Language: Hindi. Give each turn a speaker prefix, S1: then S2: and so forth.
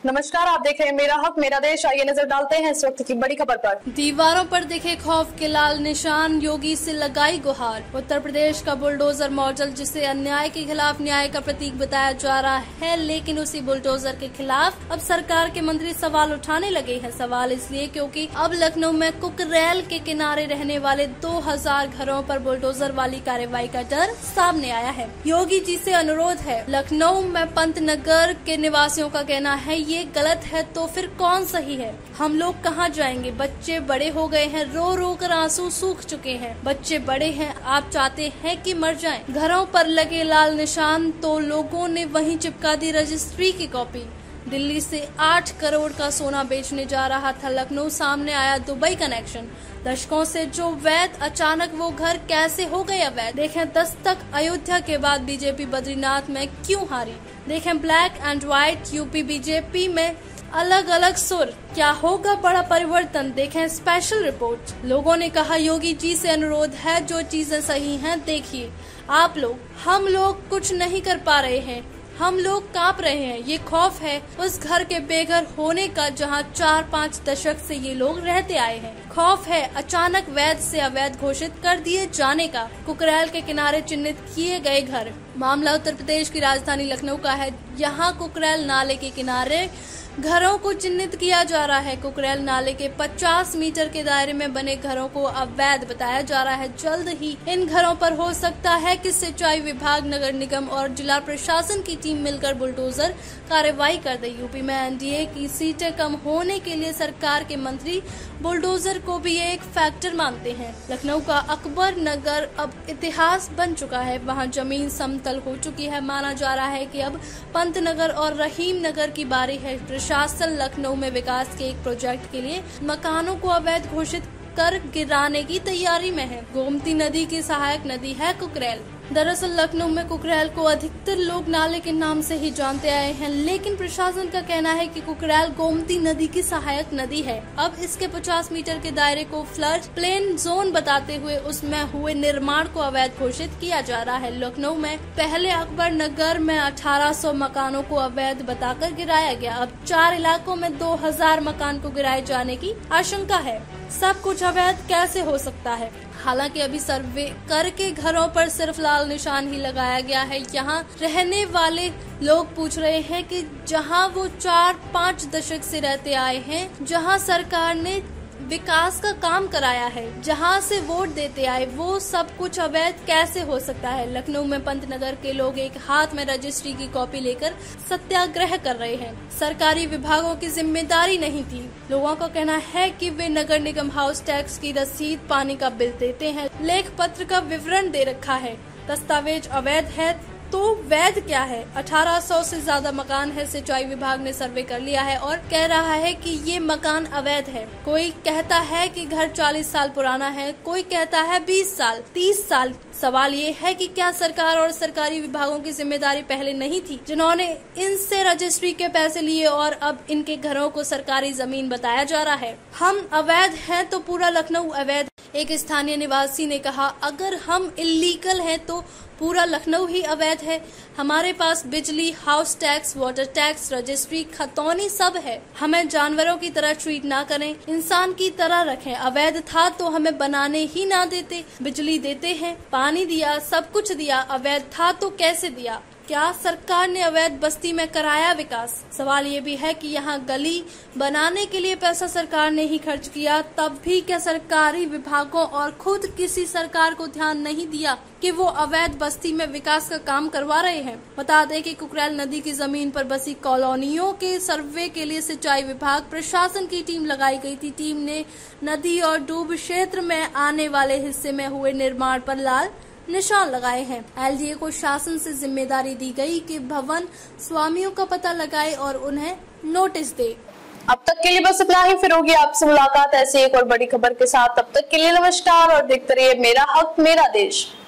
S1: नमस्कार, आप देख रहे हैं मेरा हक मेरा देश। आइए नजर डालते हैं इस वक्त की बड़ी खबर पर।
S2: दीवारों पर दिखे खौफ के लाल निशान, योगी से लगाई गुहार। उत्तर प्रदेश का बुलडोजर मॉडल, जिसे अन्याय के खिलाफ न्याय का प्रतीक बताया जा रहा है, लेकिन उसी बुलडोजर के खिलाफ अब सरकार के मंत्री सवाल उठाने लगे हैं। सवाल इसलिए क्योंकि अब लखनऊ में कुकरेल के किनारे रहने वाले 2000 घरों पर बुलडोजर वाली कार्रवाई का डर सामने आया है। योगी जी से अनुरोध है। लखनऊ में पंतनगर के निवासियों का कहना है ये गलत है तो फिर कौन सही है? हम लोग कहाँ जाएंगे? बच्चे बड़े हो गए हैं, रो रो कर आंसू सूख चुके हैं। बच्चे बड़े हैं, आप चाहते हैं कि मर जाएं। घरों पर लगे लाल निशान तो लोगों ने वहीं चिपका दी रजिस्ट्री की कॉपी। दिल्ली से 8 करोड़ का सोना बेचने जा रहा था लखनऊ, सामने आया दुबई कनेक्शन। दशकों से जो वैध, अचानक वो घर कैसे हो गए अवैध? देखें दस्तक अयोध्या के बाद बीजेपी बद्रीनाथ में क्यों हारी। देखें black and white UP BJP में अलग अलग सुर, क्या होगा बड़ा परिवर्तन? देखें स्पेशल रिपोर्ट। लोगों ने कहा योगी जी से अनुरोध है, जो चीजें सही हैं देखिए आप लोग। हम लोग कुछ नहीं कर पा रहे हैं, हम लोग कांप रहे हैं। ये खौफ है उस घर के बेघर होने का जहां 4-5 दशक से ये लोग रहते आए हैं। खौफ है अचानक वैध से अवैध घोषित कर दिए जाने का। कुकरेल के किनारे चिन्हित किए गए घर। मामला उत्तर प्रदेश की राजधानी लखनऊ का है। यहाँ कुकरेल नाले के किनारे घरों को चिन्हित किया जा रहा है। कुकरेल नाले के 50 मीटर के दायरे में बने घरों को अवैध बताया जा रहा है। जल्द ही इन घरों पर हो सकता है कि सिंचाई विभाग, नगर निगम और जिला प्रशासन की टीम मिलकर बुलडोजर कार्रवाई कर दे। यूपी में एनडीए की सीटें कम होने के लिए सरकार के मंत्री बुलडोजर को भी एक फैक्टर मानते हैं। लखनऊ का अकबर नगर अब इतिहास बन चुका है। वहां जमीन समतल हो चुकी है। माना जा रहा है कि अब पंतनगर और रहीम नगर की बारी है। प्रशासन लखनऊ में विकास के एक प्रोजेक्ट के लिए मकानों को अवैध घोषित कर गिराने की तैयारी में है। गोमती नदी की सहायक नदी है कुकरेल। दरअसल लखनऊ में कुकरेल को अधिकतर लोग नाले के नाम से ही जानते आए हैं, लेकिन प्रशासन का कहना है कि कुकरेल गोमती नदी की सहायक नदी है। अब इसके 50 मीटर के दायरे को फ्लड प्लेन जोन बताते हुए उसमें हुए निर्माण को अवैध घोषित किया जा रहा है। लखनऊ में पहले अकबर नगर में 1800 मकानों को अवैध बताकर गिराया गया। अब 4 इलाकों में 2000 मकान को गिराए जाने की आशंका है। सब कुछ अवैध कैसे हो सकता है? हालांकि अभी सर्वे करके घरों पर सिर्फ लाल निशान ही लगाया गया है। यहाँ रहने वाले लोग पूछ रहे हैं कि जहाँ वो 4-5 दशक से रहते आए हैं, जहाँ सरकार ने विकास का काम कराया है, जहां से वोट देते आए, वो सब कुछ अवैध कैसे हो सकता है? लखनऊ में पंतनगर के लोग एक हाथ में रजिस्ट्री की कॉपी लेकर सत्याग्रह कर रहे हैं। सरकारी विभागों की जिम्मेदारी नहीं थी। लोगों का कहना है कि वे नगर निगम हाउस टैक्स की रसीद, पानी का बिल देते हैं, लेख पत्र का विवरण दे रखा है। दस्तावेज अवैध है तो वैध क्या है? 1800 से ज्यादा मकान है। सिंचाई विभाग ने सर्वे कर लिया है और कह रहा है कि ये मकान अवैध है। कोई कहता है कि घर 40 साल पुराना है, कोई कहता है 20 साल, 30 साल। सवाल ये है कि क्या सरकार और सरकारी विभागों की जिम्मेदारी पहले नहीं थी, जिन्होंने इनसे रजिस्ट्री के पैसे लिए और अब इनके घरों को सरकारी जमीन बताया जा रहा है? हम अवैध हैं तो पूरा लखनऊ अवैध। एक स्थानीय निवासी ने कहा, अगर हम इल्लीगल हैं तो पूरा लखनऊ ही अवैध है। हमारे पास बिजली, house tax, water tax, registry, खतौनी सब है। हमें जानवरों की तरह ट्रीट ना करें, इंसान की तरह रखें। अवैध था तो हमें बनाने ही ना देते। बिजली देते हैं, पानी दिया, सब कुछ दिया। अवैध था तो कैसे दिया? क्या सरकार ने अवैध बस्ती में कराया विकास? सवाल ये भी है कि यहाँ गली बनाने के लिए पैसा सरकार ने ही खर्च किया, तब भी क्या सरकारी विभागों और खुद किसी सरकार को ध्यान नहीं दिया कि वो अवैध बस्ती में विकास का काम करवा रहे हैं? बता दें कि कुकरेल नदी की जमीन पर बसी कॉलोनियों के सर्वे के लिए सिंचाई विभाग, प्रशासन की टीम लगाई गई थी। टीम ने नदी और डूब क्षेत्र में आने वाले हिस्से में हुए निर्माण पर लाल निशान लगाए हैं। एलडीए को शासन से जिम्मेदारी दी गई कि भवन स्वामियों का पता लगाए और उन्हें नोटिस दे।
S1: अब तक के लिए बस इतना ही। फिर होगी आपसे मुलाकात ऐसी एक और बड़ी खबर के साथ। तब तक के लिए नमस्कार और देखते रहिए मेरा हक मेरा देश।